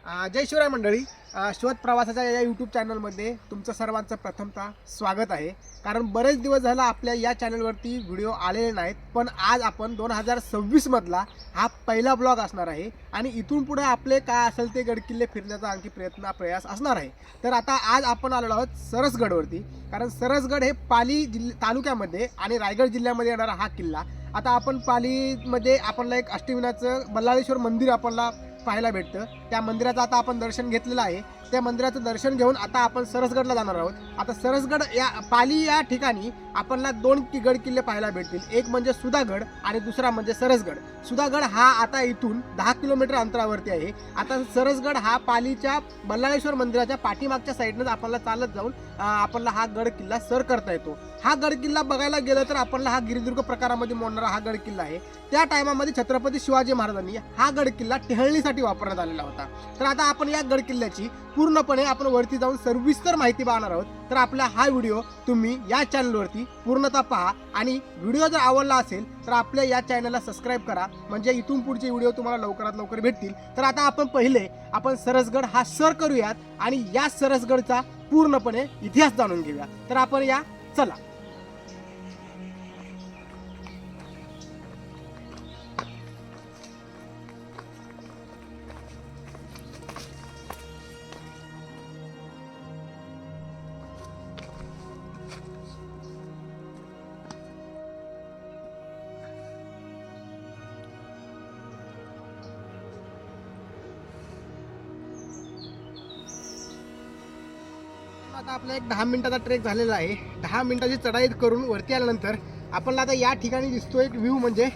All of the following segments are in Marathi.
जय शिवराय मंडळी. शोध प्रवासाच्या या यूट्यूब चॅनलमध्ये तुमचं सर्वांचं प्रथमतः स्वागत आहे. कारण बरेच दिवस झाला आपल्या या चॅनलवरती व्हिडिओ आलेले नाहीत, पण आज आपण 2026 मधला हा पहिला ब्लॉग असणार आहे आणि इथून पुढे आपले काय असेल ते गडकिल्ले फिरण्याचा आणखी प्रयास असणार आहे. तर आता आज आपण आलेलो आहोत सरसगडवरती, कारण सरसगड हे पाली तालुक्यामध्ये आणि रायगड जिल्ह्यामध्ये येणारा हा किल्ला. आता आपण पालीमध्ये आपल्याला एक अष्टविनायकाचं बल्लाळेश्वर मंदिर आपल्याला पाहायला भेटतं. त्या मंदिराचं आता आपण दर्शन घेतलेलं आहे. त्या मंदिराचं दर्शन घेऊन आता आपण सरसगडला जाणार आहोत. आता सरसगड या पाली या ठिकाणी आपल्याला दोन गड किल्ले पाहायला भेटतील. एक म्हणजे सुधागड आणि दुसरा म्हणजे सरसगड. सुधागड हा आता इथून 10 किलोमीटर अंतरावरती आहे. आता सरसगड हा पालीच्या बल्लाळेश्वर मंदिराच्या पाठीमागच्या साईडनंच आपल्याला चालत जाऊन आपल्याला हा गड किल्ला सर करता येतो. हा गड किल्ला बघायला गेलं तर आपल्याला हा गिरिदुर्ग प्रकारामध्ये मोडणारा हा गड किल्ला आहे. त्या टायमामध्ये छत्रपती शिवाजी महाराजांनी हा गड किल्ला टेहळणीसाठी वापरण्यात आलेला होता. तर आता आपण या गड किल्ल्याची पूर्णपणे आपण वरती जाऊन सविस्तर माहिती पाहणार आहोत. तर आपला हा व्हिडिओ तुम्ही या चॅनलवरती पूर्णतः पहा आणि व्हिडिओ जर आवडला असेल तर आपल्या या चॅनलला सबस्क्राईब करा, म्हणजे इथून पुढचे व्हिडिओ तुम्हाला लवकरात लवकर भेटतील. तर आता आपण सरसगड हा सर करूयात आणि या सरसगडचा पूर्णपणे इतिहास जाणून घेऊया. तर आपण या चला. आता आपला एक 10 मिनिटाचा ट्रेक झालेला आहे. 10 मिनिटाची चढाई करून वरती आल्यानंतर आपल्याला आता या ठिकाणी दिसतो एक व्ह्यू, म्हणजे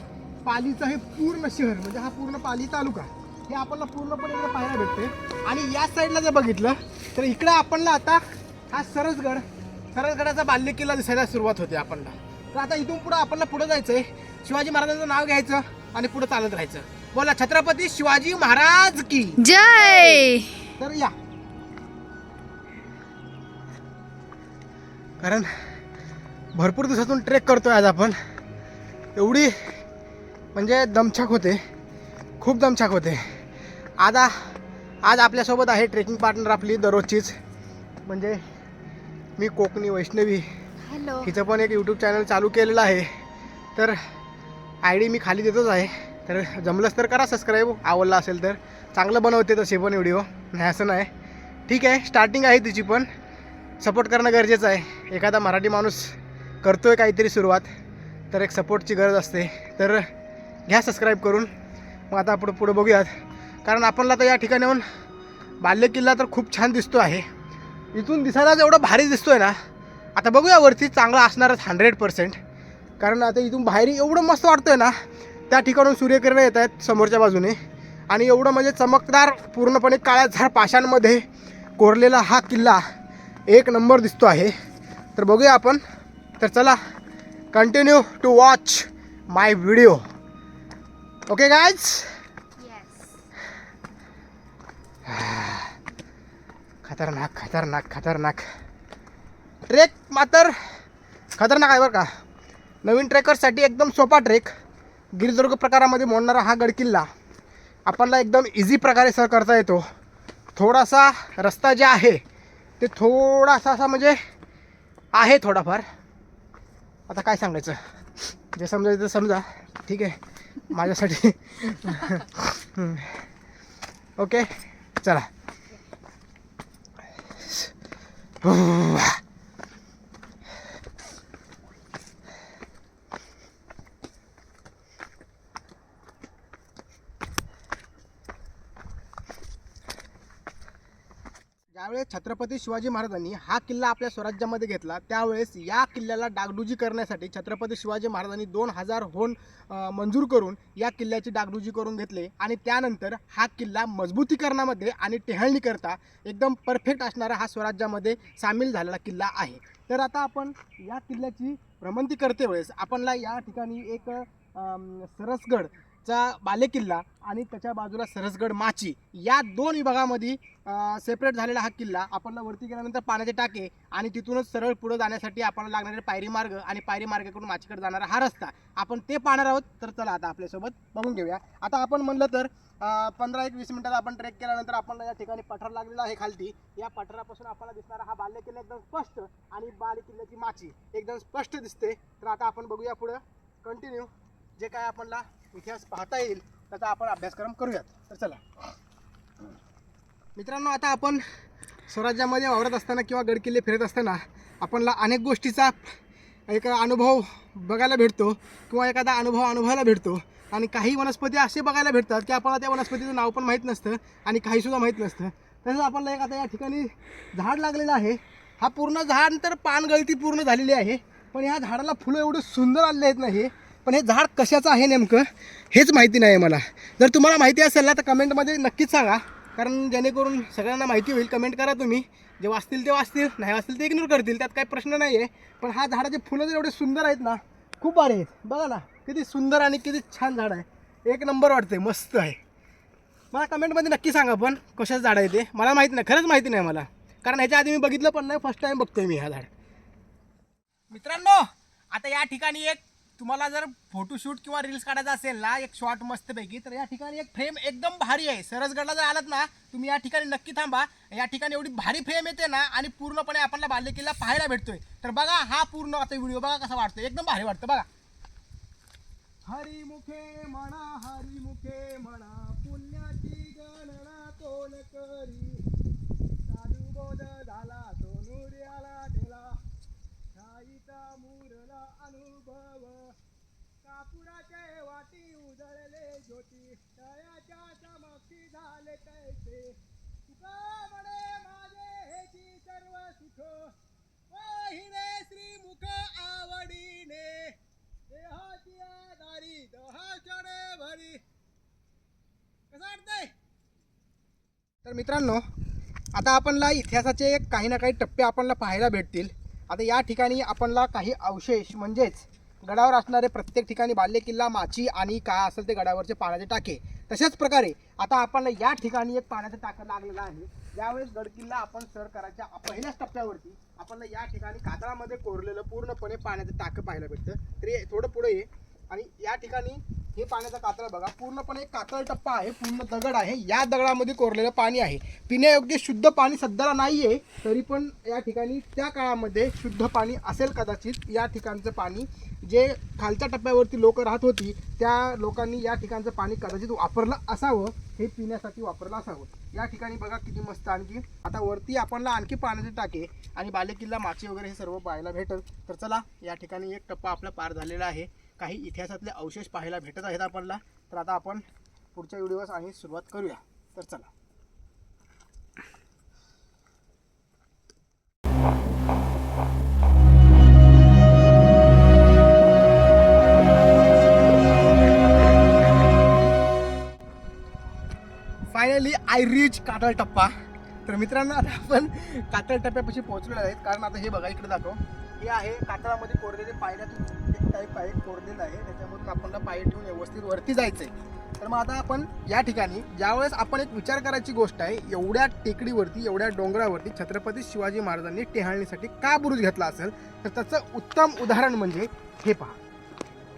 पालीचं हे पूर्ण शहर, म्हणजे हा पूर्ण पाली तालुका हे आपल्याला पूर्णपणे इकडे पाहायला भेटते. आणि या साईडला जर बघितलं तर इकडे आपल्याला आता हा सरसगडाचा बाल्य किल्ला दिसायला सुरुवात होते आपल्याला. तर आता इथून पुढे आपल्याला पुढे जायचंय. शिवाजी महाराजांचं नाव घ्यायचं आणि पुढे चालत राहायचं. बोला छत्रपती शिवाजी महाराज की जय. तर या, कारण भरपूर दिवसातून ट्रेक करतोय आज आपण. एवढी म्हणजे दमछाक होते, खूप दमछाक होते. आज आपल्यासोबत आहे ट्रेकिंग पार्टनर आपली दररोजचीच, म्हणजे मी कोकणी वैष्णवी. हॅलो. हिचं पण एक यूट्यूब चॅनल चालू केलेलं आहे. तर ID मी खाली देतोच आहे. तर जमलंच तर करा सबस्क्राईब, आवडला असेल तर. चांगलं बनवते तसे पण व्हिडिओ, नाही असं नाही. ठीक आहे, स्टार्टिंग आहे तिची, पण सपोर्ट करणं गरजेचं आहे. एखादा मराठी माणूस करतोय काहीतरी सुरुवात, तर एक सपोर्टची गरज असते. तर घ्या सबस्क्राईब करून. मग आता पुढे बघूयात, कारण आपल्याला आता या ठिकाणी येऊन बाल्य किल्ला तर खूप छान दिसतो आहे. इथून दिसायलाच एवढं भारी दिसतोय ना. आता बघूया वरती चांगला असणारच 100%, कारण आता इथून बाहेर एवढं मस्त वाटतंय ना. त्या ठिकाणून सूर्यकिरण येत आहेत समोरच्या बाजूने, आणि एवढं म्हणजे चमकदार पूर्णपणे काळ्या पाषाणमध्ये कोरलेला हा किल्ला एक नंबर दिसतो आहे. तर बघूया आपण. तर चला, continue to watch my video. Okay guys. खतरनाक खतरनाक खतरनाक ट्रेक, मात्र खतरनाक आहे बरं का. नवीन ट्रेकर्ससाठी एकदम सोपा ट्रेक. गिरिदुर्ग प्रकारामध्ये मोडणारा हा गडकिल्ला आपल्याला एकदम इझी प्रकारे सर करता येतो. थोडासा रस्ता जे आहे ते थोडासा असा म्हणजे आहे थोडाफार. आता काय सांगायचं, जे समजायचं ते समजा. ठीक आहे माझ्यासाठी. ओके चला. ज्यावेळेस छत्रपती शिवाजी महाराजांनी हा किल्ला आपल्या स्वराज्यामध्ये घेतला, त्यावेळेस या किल्ल्याला डागडुजी करण्यासाठी छत्रपती शिवाजी महाराजांनी 2000 होन मंजूर करून या किल्ल्याची डागडुजी करून घेतले. आणि त्यानंतर हा किल्ला मजबूतीकरणामध्ये आणि टेहळणीकरता एकदम परफेक्ट असणारा हा स्वराज्यामध्ये सामील झालेला किल्ला आहे. तर आता आपण या किल्ल्याची भ्रमंती करते वेळेस आपल्याला या ठिकाणी एक चा बालेकिल्ला आणि त्याच्या बाजूला सरसगड माची या 2 विभागामध्ये सेपरेट झालेला हा किल्ला. आपण वरती गेल्यानंतर पाण्याचे टाके आणि तिथूनच सरळ पुढे जाण्यासाठी आपल्याला लागणारे पायरी मार्ग आणि पायरी मार्गाकडून माचीकडे जाणारा हा रस्ता आपण ते पाहणार आहोत. तर चला आता आपल्यासोबत बघून घेऊया. आता आपण म्हणलं तर 15-20 मिनिटात आपण ट्रेक केल्यानंतर आपण या ठिकाणी पठार लागलेला आहे खालती. या पठारापासून आपल्याला दिसणारा हा बालेकिल्ला एकदम स्पष्ट आणि बालेकिल्ल्याची माची एकदम स्पष्ट दिसते. तर आता आपण बघूया पुढं कंटिन्यू जे काय आपल्याला इतिहास पाहता येईल त्याचा आपण अभ्यासक्रम करूयात. तर चला मित्रांनो, आता आपण स्वराज्यामध्ये वावरत असताना किंवा गडकिल्ले फिरत असताना आपल्याला अनेक गोष्टीचा एक अनुभव बघायला भेटतो किंवा एखादा अनुभव अनुभवायला भेटतो. आणि काही वनस्पती असे बघायला भेटतात की आपल्याला त्या वनस्पतीचं नाव पण माहीत नसतं आणि काहीसुद्धा माहीत नसतं. तसंच आपल्याला एक आता या ठिकाणी झाड लागलेलं आहे. हा पूर्ण झाड तर पानगळती पूर्ण झालेली आहे, पण ह्या झाडाला फुलं एवढे सुंदर आलेले आहेत ना हे. पण हे झाड कशाचं आहे नेमकं हेच माहिती नाही मला. जर तुम्हाला माहिती असेल ना तर कमेंटमध्ये नक्कीच सांगा, कारण जेणेकरून सगळ्यांना माहिती होईल. कमेंट करा तुम्ही, जे वाचतील ते वाचतील, नाही वाचतील ते इग्नोर करतील, त्यात काही प्रश्न नाही आहे. पण हा झाडाचे फुलं जर एवढे सुंदर आहेत ना, खूप भारी आहेत. बघा ना किती सुंदर आणि किती छान झाड आहे. एक नंबर वाटते, मस्त आहे. मला कमेंटमध्ये नक्की सांगा पण कशाचं झाड आहे ते. मला माहिती नाही, खरंच माहिती नाही मला, कारण ह्याच्या आधी मी बघितलं पण नाही. फर्स्ट टाईम बघतोय मी हा झाड. मित्रांनो, आता या ठिकाणी एक तुम्हाला जर फोटोशूट किंवा रील्स काढायचा असेल ना, एक शॉट मस्तपैकी, तर या ठिकाणी एक फ्रेम एकदम भारी आहे. सरसगडला जर आलात ना तुम्ही या ठिकाणी नक्की थांबा. या ठिकाणी एवढी भारी फ्रेम येते ना आणि पूर्णपणे आपल्याला बालेकिल्ला पाहायला भेटतोय. तर बघा हा पूर्ण आता व्हिडिओ बघा कसा वाटतोय, एकदम भारी वाटतं बघा. हरिमुखे म्हणा पुण्याची गणना कोण करी, साधू बोध झाला तो नूर्याला दिला, शाईचा मुरला अनुभव, कापुराचे वाटी उजळले ज्योती, तयाच्या चमकी झाले कैसे, तुका म्हणे माझे हेची सर्व सुख, वाहिरे श्रीमुख आवडीने, देहाची दारी दहाचणे भरी. कसं वाटतंय? तर मित्रांनो, आता आपणला इतिहासाचे काही ना काही टप्पे आपणला पाहायला भेटतील. आता या ठिकाणी आपणला काही अवशेष म्हणजेच गडावर असणारे प्रत्येक ठिकाणी बालेकिल्ला, माची आणि काय असेल ते गडावरचे पाण्याचे टाके. तशाच प्रकारे आता आपल्याला या ठिकाणी एक पाण्याचं टाकं लागलेलं आहे. ज्यावेळेस गडकिल्ला आपण सर करायच्या पहिल्याच टप्प्यावरती आपल्याला या ठिकाणी कातळामध्ये कोरलेलं पूर्णपणे पाण्याचं टाकं पाहायला भेटतं. तरी थोडं पुढे ये आणि या ठिकाणी हे पाण्याचा कातळ बघा, पूर्णपणे एक कातळ टप्पा आहे, पूर्ण दगड आहे. या दगडामध्ये कोरलेलं पाणी आहे. पिण्यायोग्य शुद्ध पाणी सध्याला नाही आहे, तरी पण या ठिकाणी त्या काळामध्ये शुद्ध पाणी असेल कदाचित. या ठिकाणचं पाणी जे खालच्या टप्प्यावरती लोक राहत होती त्या लोकांनी या ठिकाणचं पाणी कदाचित वापरलं असावं, हे पिण्यासाठी वापरलं असावं. या ठिकाणी बघा किती मस्त. आणखी आता वरती आपल्याला आणखी पाण्याचे टाके आणि बालेकिल्ला, माची वगैरे हे सर्व पाहायला भेटल. तर चला, या ठिकाणी एक टप्पा आपला पार झालेला आहे. काही इतिहासातले अवशेष पाहायला भेटत आहेत आपल्याला. तर आता आपण पुढच्या व्हिडिओस आणि सुरुवात करूया. तर चला. फायनली आय रीच कातळ टप्पा. तर मित्रांनो, आता आपण कातळ टप्प्यापाशी पोहोचलेलो आहेत. कारण आता हे बघा इकडे दाखव, हे आहे कातळामध्ये कोरलेले पायऱ्यातून एक टाईप आहे कोरलेलं आहे. त्याच्यामधून आपल्याला पाय ठेवून व्यवस्थित वरती जायचं आहे. तर मग आता आपण या ठिकाणी ज्यावेळेस आपण एक विचार करायची गोष्ट आहे, एवढ्या टेकडीवरती, एवढ्या डोंगरावरती छत्रपती शिवाजी महाराजांनी टेहाळणीसाठी का बुरुज घेतला असेल, तर त्याचं उत्तम उदाहरण म्हणजे हे पहा.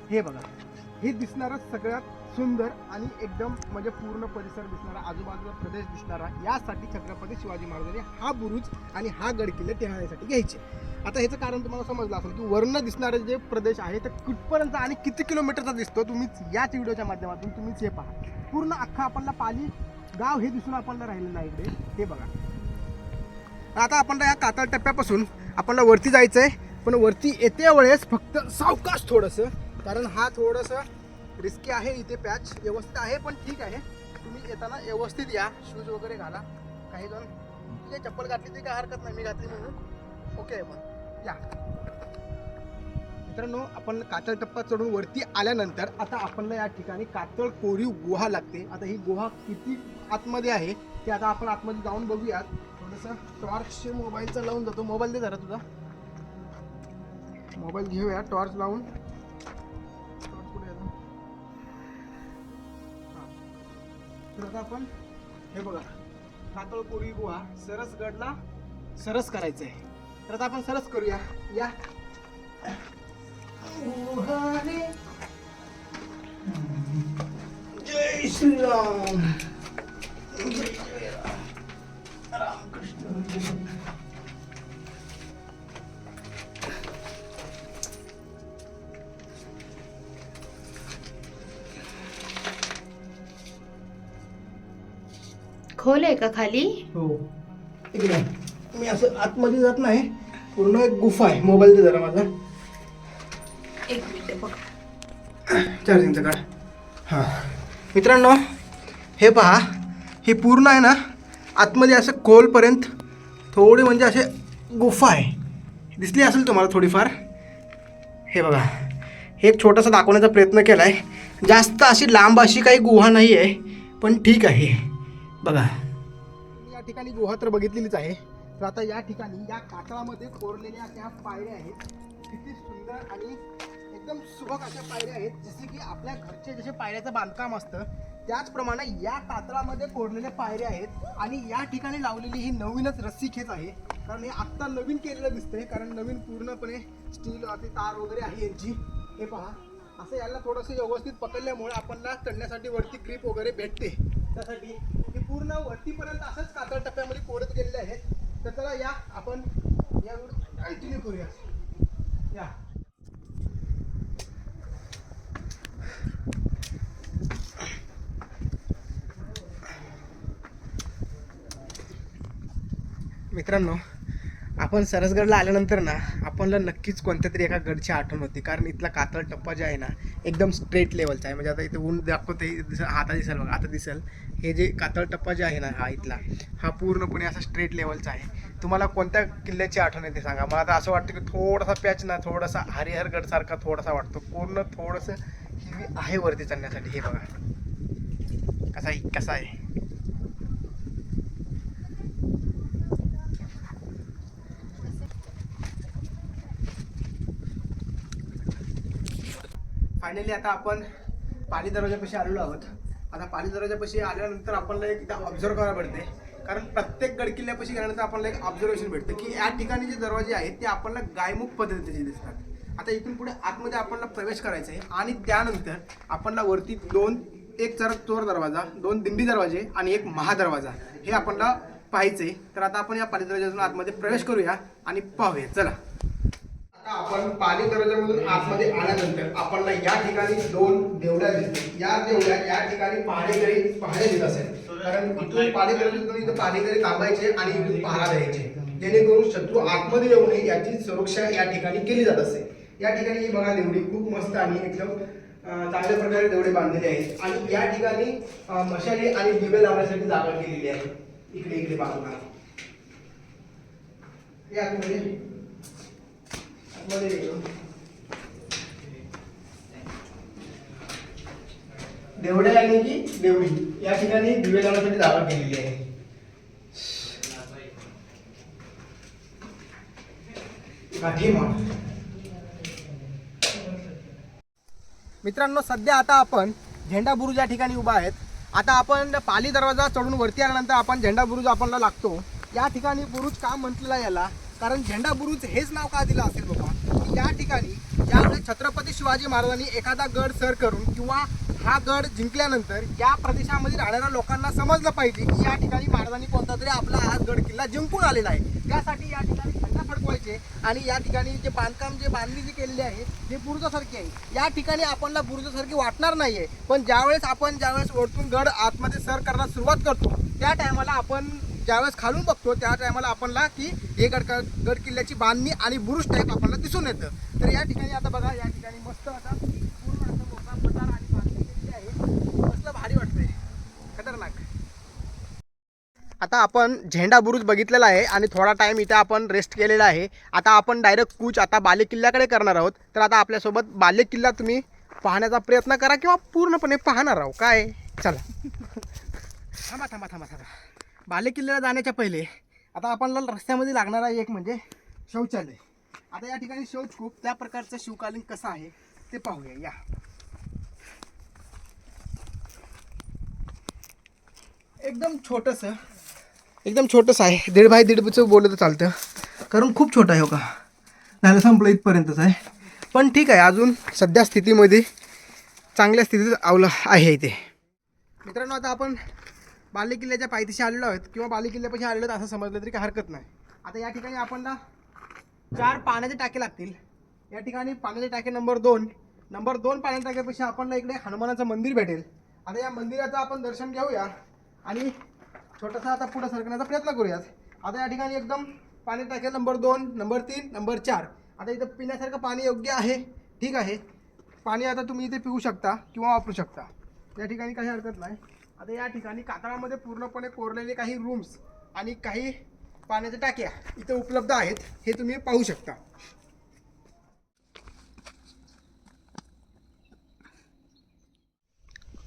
हे बघा, हे दिसणारं सगळ्यात सुंदर आणि एकदम म्हणजे पूर्ण परिसर दिसणारा, आजूबाजूचा प्रदेश दिसणारा, यासाठी छत्रपती शिवाजी महाराजांनी हा बुरुज आणि हा गडकिल्ले टेहाळण्यासाठी घ्यायचे. आता ह्याचं कारण तुम्हाला समजलं असेल की वर्ण दिसणारे जे प्रदेश आहे तर कुठपर्यंत आणि किती किलोमीटरचा दिसतो, तुम्हीच याच व्हिडिओच्या माध्यमातून तुम्हीच हे पहा. पूर्ण अख्खा आपल्याला पाली गाव हे दिसून आपल्याला राहिलेलं आहे इकडे. हे बघा. आता आपल्याला या कातळ टप्प्यापासून आपल्याला वरती जायचं आहे, पण वरती येते वेळेस फक्त सावकाश थोडंसं, कारण हा थोडंसं रिस्की आहे. इथे पॅच व्यवस्थित आहे पण ठीक आहे. तुम्ही येताना व्यवस्थित या, शूज वगैरे घाला. काही जण तुझे चप्पल घातली तरी काय हरकत नाही, मी घातली म्हणून ओके आहे. पण या मित्रांनो, आपण कातळ टप्पा चढून वरती आल्यानंतर आता आपल्याला या ठिकाणी कातळ कोरीव गुहा लागते. आता ही गुहा किती आतमध्ये आहे ते आता आपण आतमध्ये जाऊन बघूयात. थोडंसं टॉर्च मोबाईलचा लावून जातो. मोबाईल दे जरा तुझा, मोबाईल घेऊया टॉर्च लावून. तर आता आपण हे बघा कातळकोडी गुहा सरसगडला सरस करायचं आहे. तर आता आपण सरस करूया. या गुहाने. जय श्रीराम. जय रामकृष्ण. खोल आहे का खाली? हो इकडे मी असं आतमध्ये जात नाही. पूर्ण एक गुफा आहे. मोबाईल दे जरा माझा. एक मिनिट बघ. चार्जिंगचं काढ. हां मित्रांनो हे पहा, ही पूर्ण आहे ना आतमध्ये असं खोलपर्यंत थोडी म्हणजे असे गुफा आहे. दिसली असेल तुम्हाला थोडीफार. हे बघा हे एक छोटासा दाखवण्याचा प्रयत्न केला आहे. जास्त अशी लांब अशी काही गुहा नाही आहे पण ठीक आहे. बघा या ठिकाणी गुहा तर बघितलेलीच आहे. तर आता या ठिकाणी या कातळामध्ये कोरलेल्या त्या पायऱ्या आहेत. किती सुंदर आणि एकदम सुबक अशा पायऱ्या आहेत. जसे की आपल्या घरचे जसे पायऱ्याचं बांधकाम असतं त्याचप्रमाणे या कातळामध्ये कोरलेल्या पायऱ्या आहेत. आणि या ठिकाणी लावलेली ही नवीनच रस्सी खेच आहे. कारण हे आत्ता नवीन केलेलं दिसतंय. कारण नवीन पूर्णपणे स्टील तार वगैरे आहे यांची. हे पहा असं याला थोडंसं व्यवस्थित पकडल्यामुळे आपल्याला चढण्यासाठी वरती ग्रीप वगैरे भेटते. त्यासाठी हे पूर्ण वरतीपर्यंत असंच कातळ टप्प्यामध्ये कोरत गेलेले आहेत. तर चला या आपण यावर कंटिन्यू करूया. या मित्रांनो आपण सरसगडला आल्यानंतर ना आपल्याला नक्कीच कोणत्या तरी एका गडची आठवण होती. कारण इथला कातळ टप्पा जे आहे ना एकदम स्ट्रेट लेवलचा आहे. म्हणजे आता इथे ऊन दाखवते आता दिसेल बघा. आता दिसेल हे जे कातळ टप्पा जे आहे ना हा इथला हा पूर्णपणे असा स्ट्रेट लेवलचा आहे. तुम्हाला कोणत्या किल्ल्याची आठवण येते सांगा. मला आता असं वाटतं की थोडासा पॅच ना थोडासा हरिहरगडसारखा थोडासा वाटतो. पूर्ण थोडंसं हिवी आहे वरती चढण्यासाठी. हे बघा कसा आहे. फायनली आता आपण पाली दरवाजापाशी आलेलो आहोत. आता पाली दरवाजापाशी आल्यानंतर आपल्याला एकदा ऑब्झर्व करायला पडते. कारण प्रत्येक गडकिल्ल्यापाशी गेल्यानंतर आपल्याला एक ऑब्झर्वेशन भेटतं की या ठिकाणी जे दरवाजे आहेत ते आपल्याला गायमुख पद्धतीचे दिसतात. आता इथून पुढे आतमध्ये आपल्याला प्रवेश करायचा आहे. आणि त्यानंतर आपल्याला वरती एक चोर दरवाजा, 2 दिंडी दरवाजे आणि एक महादरवाजा हे आपल्याला पाहायचं आहे. तर आता आपण या पाली दरवाजातून आतमध्ये प्रवेश करूया आणि पाहूया. चला आपण पाली दरवाजामधून आतमध्ये आल्यानंतर आपल्याला या ठिकाणी 2 देवड्या दिसतील. या देवड्या या ठिकाणी पहारेकरी पहारे देत असेल. कारण इथून पाली दरवाजातून इथं पहारेकरी थांबायचे आणि इथून पहारा द्यायचे. जेणेकरून शत्रू आतमध्ये येऊ नये याची सुरक्षा या ठिकाणी केली जात असे. या ठिकाणी ही बघा देवडी खूप मस्त आणि एकदम चांगल्या प्रकारे देवडे बांधलेले आहेत. आणि या ठिकाणी मशाली आणि दिवे लावण्यासाठी जागा केलेली आहे. इकडे बाजूला या देवड्या आणि की देवडी या ठिकाणी दिवे लावण्यासाठी जागा केलेली आहे. मित्रांनो सध्या आता आपण झेंडा बुरुज या ठिकाणी उभा आहेत. आता आपण पाली दरवाजा चढून वरती आल्यानंतर आपण झेंडा बुरुज आपल्याला लागतो. या ठिकाणी बुरुज का म्हटलेला याला कारण झेंडा बुरुज हेच नाव का दिलं असेल बघा की या ठिकाणी ज्यावेळेस छत्रपती शिवाजी महाराजांनी एखादा गड सर करून किंवा हा गड जिंकल्यानंतर या प्रदेशामध्ये राहणाऱ्या लोकांना समजलं पाहिजे की या ठिकाणी महाराजांनी कोणता तरी आपला हा गड किल्ला जिंकून आलेला आहे. त्यासाठी या ठिकाणी झेंडा फडकवायचे. आणि या ठिकाणी जे बांधकाम बांधणी जी केलेली आहे ते बुरुजासारखी आहे. या ठिकाणी आपल्याला बुरुजासारखी वाटणार नाहीये. पण ज्यावेळेस वरतून गड आतमध्ये सर करायला सुरुवात करतो त्या टायमाला आपण ज्यावेळेस खालून बघतो त्या टायमाला आपल्याला की हे गड किल्ल्याची बांधणी आणि बुरुज टाईप आपल्याला दिसून येतं. तर या ठिकाणी आता बघा या ठिकाणी मस्त आता पूर्ण असं मोठा पठार आणि बांधणी केलेली आहे. मस्त भारी वाटतंय खतरनाक. आता आपण झेंडा बुरुज बघितलेला आहे आणि थोडा टाइम इथे आपण रेस्ट केलेला आहे. आता आपण डायरेक्ट कूच आता बाले किल्ल्याकडे करणार आहोत. तर आता आपल्यासोबत बाले किल्ला तुम्ही पाहण्याचा प्रयत्न करा किंवा पूर्णपणे पाहणार आहोत काय. चला थांबा. बाले किल्ल्याला जाण्याच्या पहिले आता आपल्याला रस्त्यामध्ये लागणारा एक म्हणजे शौचालय. आता या ठिकाणी शौचकूप त्या प्रकारचं शिवकालीन कसं आहे ते पाहूया. या एकदम छोटंसं आहे. 1.5 बाय 1.5 बोललं तर चालतं, कारण खूप छोटं आहे. हो का, झालं संपलं इथपर्यंतच आहे. पण ठीक आहे, अजून सध्या स्थितीमध्ये चांगल्या स्थितीत आहे इथे. मित्रांनो, आता आपण बाले किल्ल्याच्या पायथ्याशी आलेलो आहोत किंवा बाले किल्ल्यापाशी आलेलो आहोत असं समजलं तरी काही हरकत नाही. आता या ठिकाणी आपणला 4 पाण्याचे टाके लागतील. या ठिकाणी पाण्याचे टाके नंबर 2 पाण्याच्या टाक्यापेक्षा आपणला इकडे हनुमानाचं मंदिर भेटेल. आता या मंदिराचं आपण दर्शन घेऊया आणि छोटासा आता पुढे सरकण्याचा प्रयत्न करूयात. आता या ठिकाणी एकदम पाणी टाके नंबर 2, नंबर 3, नंबर 4. आता इथं पिण्यासारखं पाणी योग्य आहे, ठीक आहे. पाणी आता तुम्ही इथे पिऊ शकता किंवा वापरू शकता, या ठिकाणी काही हरकत नाही. आता या ठिकाणी कातळामध्ये पूर्णपणे कोरलेले काही रूम्स आणि काही पाण्याच्या टाक्या इथे उपलब्ध आहेत, हे तुम्ही पाहू शकता.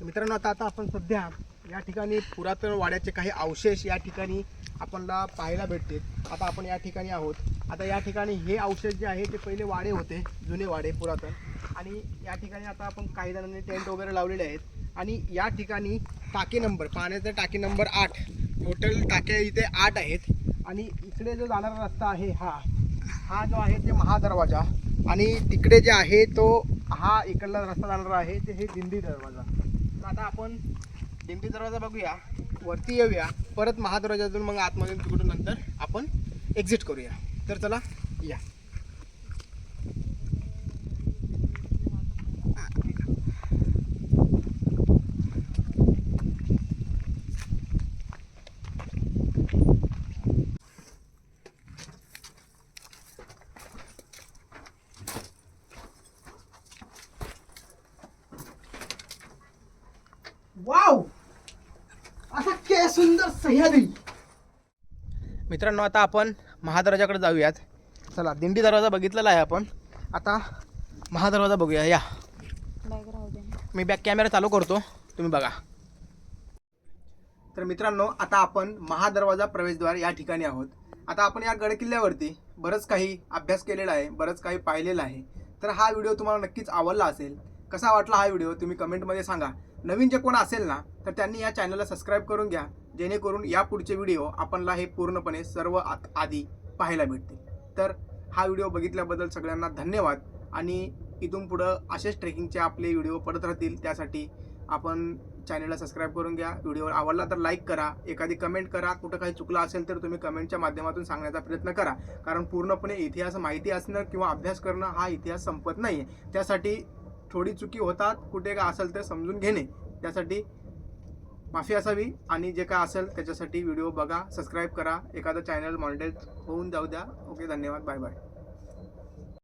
मित्रांनो, आता आपण सध्या या ठिकाणी पुरातन वाड्याचे काही अवशेष या ठिकाणी आपल्याला पाहायला भेटते. आता आपण या ठिकाणी आहोत. आता या ठिकाणी हे अवशेष जे आहे ते पहिले वाडे होते, जुने वाडे पुरातन. आणि या ठिकाणी आता आपण काही जणांनी टेंट वगैरे लावलेले आहेत. आणि या ठिकाणी टाके नंबर, पाण्याचा टाकी नंबर 8, टोटल टाके इथे 8 आहेत. आणि इकडे जो जाणारा रस्ता आहे हा जो आहे ते महादरवाजा, आणि तिकडे जे आहे तो हा इकडला रस्ता जाणारा आहे ते हे दिंडी दरवाजा. तर आता आपण दिंडी दरवाजा बघूया, वरती येऊया, परत महादरवाजातून मग आतमध्ये तिकडून नंतर आपण एक्झिट करूया. तर चला या. वाव, असा काय सुंदर सह्याद्री. मित्रांनो, आता आपण महादरवाजाकडे जाऊयात. चला, दिंडी दरवाजा बघितलेला आहे आपण, आता महादरवाजा बघूया. या, मी बॅक कॅमेरा चालू करतो, तुम्ही बघा. तर मित्रांनो, आता आपण महादरवाजा प्रवेशद्वार या ठिकाणी आहोत. आता आपण या गडकिल्ल्यावरती बरंच काही अभ्यास केलेला आहे, बरंच काही पाहिलेलं आहे. तर हा व्हिडिओ तुम्हाला नक्कीच आवडला असेल. कसा वाटला हा व्हिडिओ तुम्ही कमेंटमध्ये सांगा. नवीन जे कोण असेल ना, तर त्यांनी या चॅनलला सबस्क्राईब करून घ्या, जेणेकरून या पुढचे व्हिडिओ आपणला हे पूर्णपणे सर्व आधी पाहायला भेटतील. तर हा व्हिडिओ बघितल्याबद्दल सगळ्यांना धन्यवाद. आणि इथून पुढं असेच ट्रेकिंगचे आपले व्हिडिओ पडत राहतील. त्यासाठी आपण चॅनलला सबस्क्राईब करून घ्या. व्हिडिओ आवडला तर लाईक करा, एखादी कमेंट करा. कुठं काही चुकलं असेल तर तुम्ही कमेंटच्या माध्यमातून सांगण्याचा प्रयत्न करा. कारण पूर्णपणे इतिहास माहिती असणं किंवा अभ्यास करणं हा इतिहास संपत नाही आहे. त्यासाठी थोडी चुकी होतात, कुठे काय असेल ते समजून घेणे, त्यासाठी माफी असावी. आणि जे काय असेल त्याच्यासाठी व्हिडिओ बघा, सबस्क्राईब करा, एखादं चॅनल मॉनिटाईज होऊन जाऊ द्या. ओके, धन्यवाद, बाय बाय.